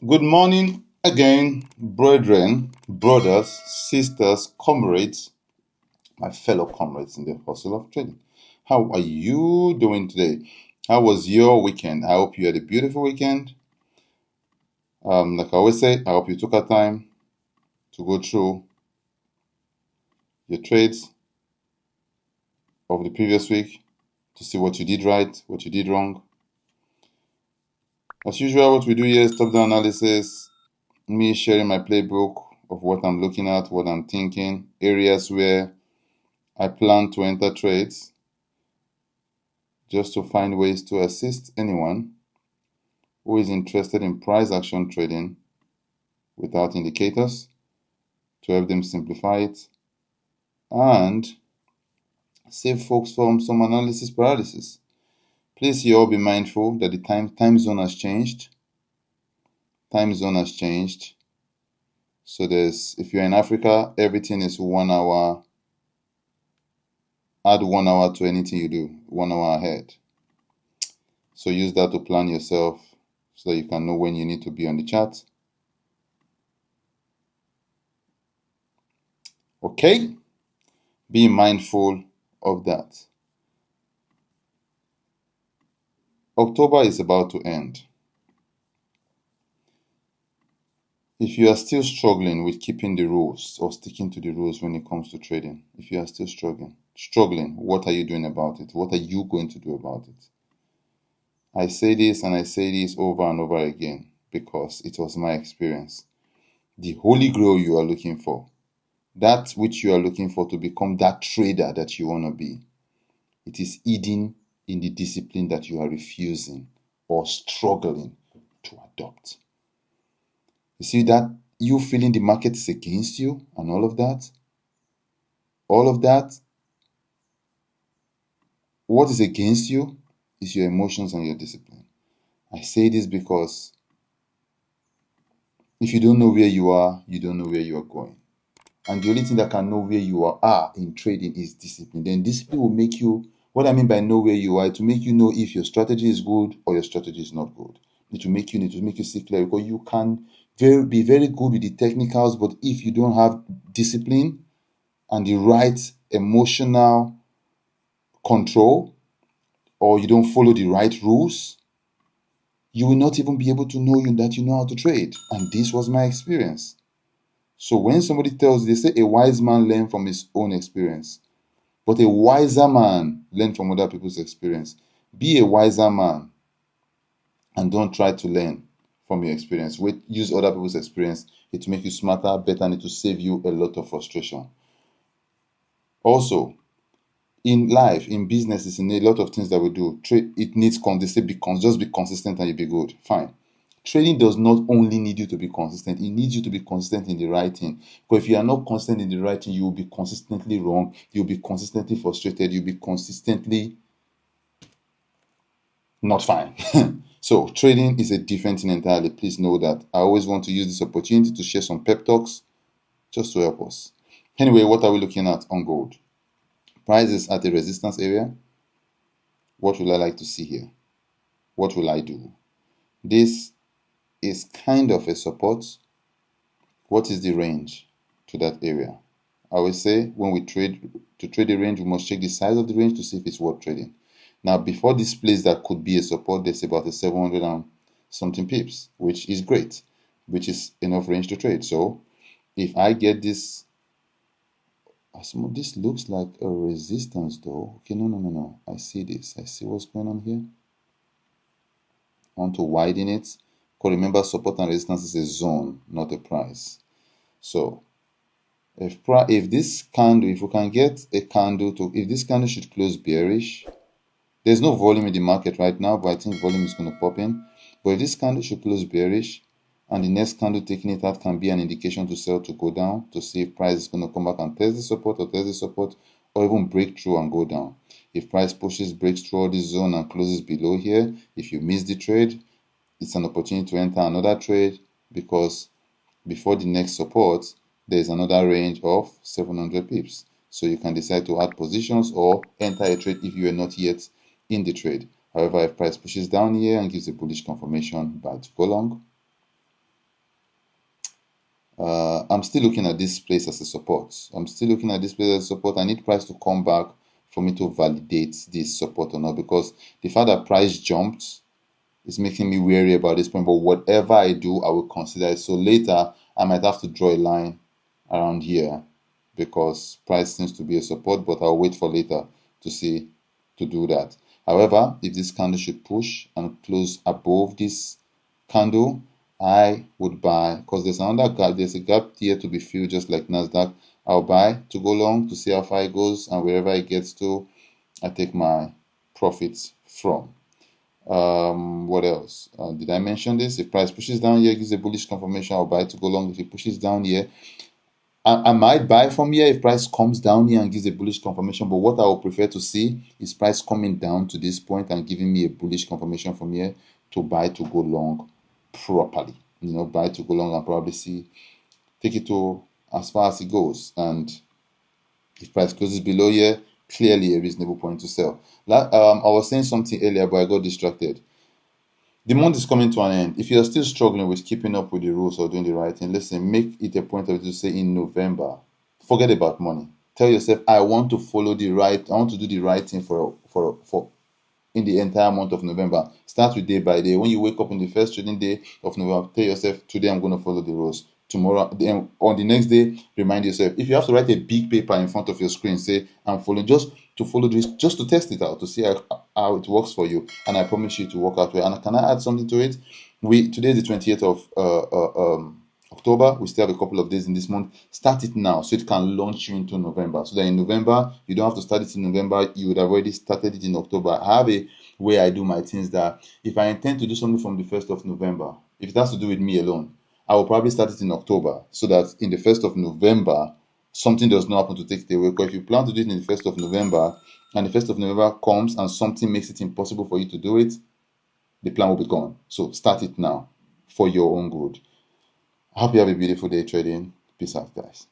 Good morning again, brethren, brothers, sisters, comrades, my fellow comrades in the hustle of trading. How are you doing today? How was your weekend? I hope you had a beautiful weekend. Like I always say, I hope you took our time to go through your trades of the previous week to see what you did right, what you did wrong. As usual, what we do here is top-down analysis, me sharing my playbook of what I'm looking at, what I'm thinking, areas where I plan to enter trades just to find ways to assist anyone who is interested in price action trading without indicators, to help them simplify it and save folks from some analysis paralysis. Please you all be mindful that the time zone has changed. Time zone has changed. So if you're in Africa, everything is 1 hour. Add 1 hour to anything you do, 1 hour ahead. So use that to plan yourself so that you can know when you need to be on the chart. Okay? Be mindful of that. October is about to end. If you are still struggling with keeping the rules or sticking to the rules when it comes to trading, if you are still struggling, what are you doing about it? What are you going to do about it? I say this and I say this over and over again because it was my experience. The holy grail you are looking for, that which you are looking for to become that trader that you want to be, it is hidden in the discipline that you are refusing or struggling to adopt. You see that you feeling the market is against you and all of that, what is against you is your emotions and your discipline. I say this because if you don't know where you are, you don't know where you are going. And the only thing that can know where you are in trading is discipline. Then discipline will make you, what I mean by know where you are, to make you know if your strategy is good or your strategy is not good. It will make you see clear, because you can be very good with the technicals, but if you don't have discipline and the right emotional control, or you don't follow the right rules, you will not even be able to know that you know how to trade. And this was my experience. So when somebody tells you, they say a wise man learns from his own experience, but a wiser man learns from other people's experience. Be a wiser man and don't try to learn from your experience. Use other people's experience. It will make you smarter, better, and it will save you a lot of frustration. Also, in life, in businesses, in a lot of things that we do, it needs consistency. Just be consistent and you'll be good. Fine. Trading does not only need you to be consistent, it needs you to be consistent in the right thing. Because if you are not consistent in the right thing, you will be consistently wrong, you'll be consistently frustrated, you'll be consistently not fine. So trading is a different thing entirely. Please know that. I always want to use this opportunity to share some pep talks just to help us. Anyway, what are we looking at on gold? Price is at a resistance area. What will I like to see here? What will I do? This is kind of a support. What is the range to that area? I always say when we trade, to trade a range, we must check the size of the range to see if it's worth trading. Now, before this place that could be a support, there's about a 700 and something pips, which is great, which is enough range to trade. So if I get this, this looks like a resistance though. Okay, no. I see this. I see what's going on here. I want to widen it. Because remember, support and resistance is a zone, not a price. So if this candle, if we can get a candle if this candle should close bearish, there's no volume in the market right now, but I think volume is going to pop in. But if this candle should close bearish and the next candle taking it out can be an indication to sell, to go down, to see if price is going to come back and test the support or even break through and go down. If price breaks through all this zone and closes below here, if you miss the trade, it's an opportunity to enter another trade, because before the next support, there's another range of 700 pips. So you can decide to add positions or enter a trade if you are not yet in the trade. However, if price pushes down here and gives a bullish confirmation, buy to go long. I'm still looking at this place as a support. I need price to come back for me to validate this support or not, because the fact that price jumped is making me wary about this point. But whatever I do, I will consider it. So later, I might have to draw a line around here because price seems to be a support, but I'll wait for later to do that. However, if this candle should push and close above this candle, I would buy, because there's another gap, there's a gap here to be filled, just like Nasdaq. I'll buy to go long to see how far it goes, and wherever it gets to, I take my profits from. What else? Did I mention this? If price pushes down here, gives a bullish confirmation, I'll buy to go long. If it pushes down here, I might buy from here if price comes down here and gives a bullish confirmation. But what I would prefer to see is price coming down to this point and giving me a bullish confirmation from here to buy to go long properly. Buy to go long and probably take it to as far as it goes. And if price closes below here, clearly a reasonable point to sell. I was saying something earlier, but I got distracted. The month is coming to an end. If you're still struggling with keeping up with the rules or doing the right thing, listen, make it a point of it to say in November, forget about money. Tell yourself, I want to do the right thing for in the entire month of November. Start with day by day. When you wake up in the first trading day of November, tell yourself, today I'm going to follow the rules. Tomorrow, on the next day, remind yourself. If you have to write a big paper in front of your screen, say, I'm following, just to follow this, just to test it out, to see how it works for you. And I promise you to work out well. And can I add something to it? Today is the 28th of October. We still have a couple of days in this month. Start it now so it can launch you into November. So that in November, you don't have to start it in November. You would have already started it in October. I have a way I do my things that if I intend to do something from the 1st of November, if it has to do with me alone, I will probably start it in October so that in the 1st of November, something does not happen to take it away. Because if you plan to do it in the 1st of November and the 1st of November comes and something makes it impossible for you to do it, the plan will be gone. So start it now for your own good. I hope you have a beautiful day trading. Peace out, guys.